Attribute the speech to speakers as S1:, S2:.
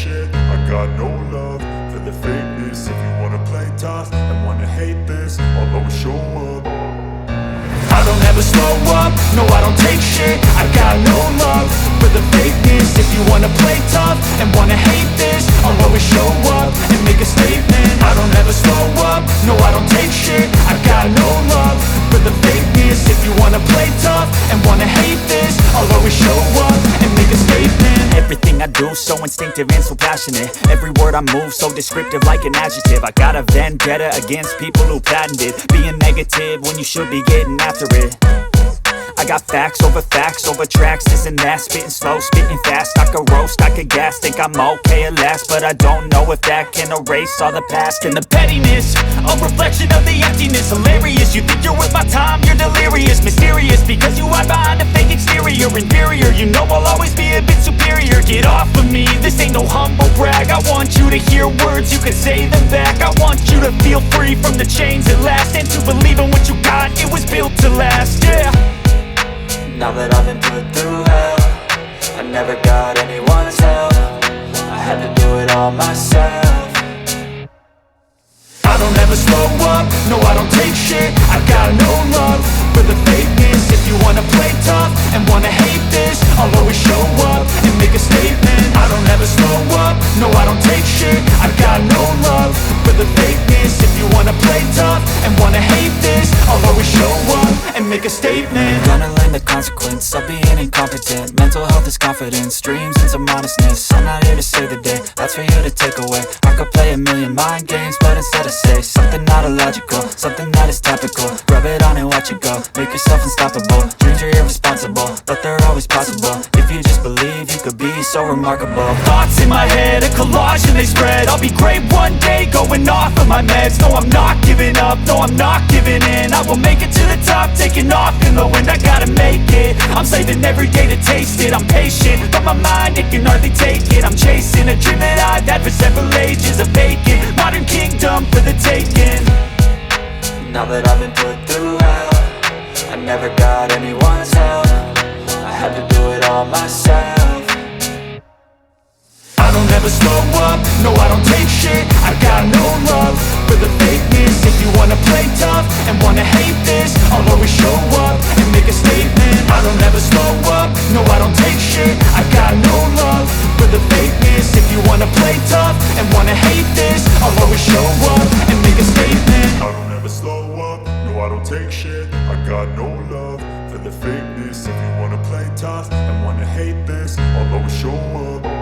S1: shit, I got no love for the fakeness. If you wanna play tough and wanna hate this, I'll always show up. I don't ever slow up, no I don't take shit. I got no love for the fakeness. If you wanna play tough and wanna hate this, I'll always show up and make a statement. I don't ever slow up, no I don't take shit. I got no love for the fakeness. If you wanna play tough and wanna hate this, I'll always show up and make a statement.
S2: Everything I do so instinctive and so passionate. Every word I move so descriptive like an adjective. I got a vendetta against people who patented being negative when you should be getting after it. I got facts over tracks, this and that. Spitting slow, spitting fast. I could roast, I could gas. Think I'm okay at last, but I don't know if that can erase all the past. And the pettiness, a reflection of the emptiness. Hilarious, you think you're worth my time, you're delirious. Mysterious, because you hide behind a fake exterior. Inferior, you know I'll always be a bit superior. Get off of me, this ain't no humble brag. I want you to hear words, you can say them back. I want you to feel free from the chains at last, and to believe in what you got, it was built to last, yeah.
S3: Now that I've been put through hell, I never got anyone's help. I had to do it all myself.
S1: I don't ever slow up, no I don't take shit. I got no love for the fakeness. If you wanna play tough and wanna hate this, I'll always show up and make a statement. I don't ever slow up, no I don't take shit. I got no love for the fakeness. If you wanna play tough and wanna hate this, I'll always show up and make a statement.
S3: Gonna learn the consequence of being incompetent. Mental health is confidence, dreams and some modestness. I'm not here to save the day, that's for you to take away. I could play a million mind games, but instead I say something not illogical, something that is topical. Rub it on and watch it go, make yourself unstoppable. Dreams are irresponsible, but they're always possible. If you just believe, you could be so remarkable.
S2: Thoughts in my head, a collage and they spread. I'll be great one day, going off of my meds. No, I'm not giving up, no, I'm not giving in. I will make it to the top, taking off in the wind. I gotta make it, I'm saving every day to taste it. I'm patient, but my mind, it can hardly take it. I'm chasing a dream that I've had for several ages. A vacant, modern kingdom for the taking.
S3: Now that I've been put through hell, I never got anyone's help. I had to do it all myself.
S1: I don't ever slow up, no I don't take shit. I got no love for the fakeness. If you wanna play tough and wanna hate this, I'll always show up and make a statement. I don't ever slow up, no I don't take shit. I got no love for the fakeness. If you wanna play tough and wanna hate this, I'll always show up and make a statement. I don't ever slow up, no I don't take shit. I got no love for the fakeness. If you wanna play tough and wanna hate this, I'll always show up.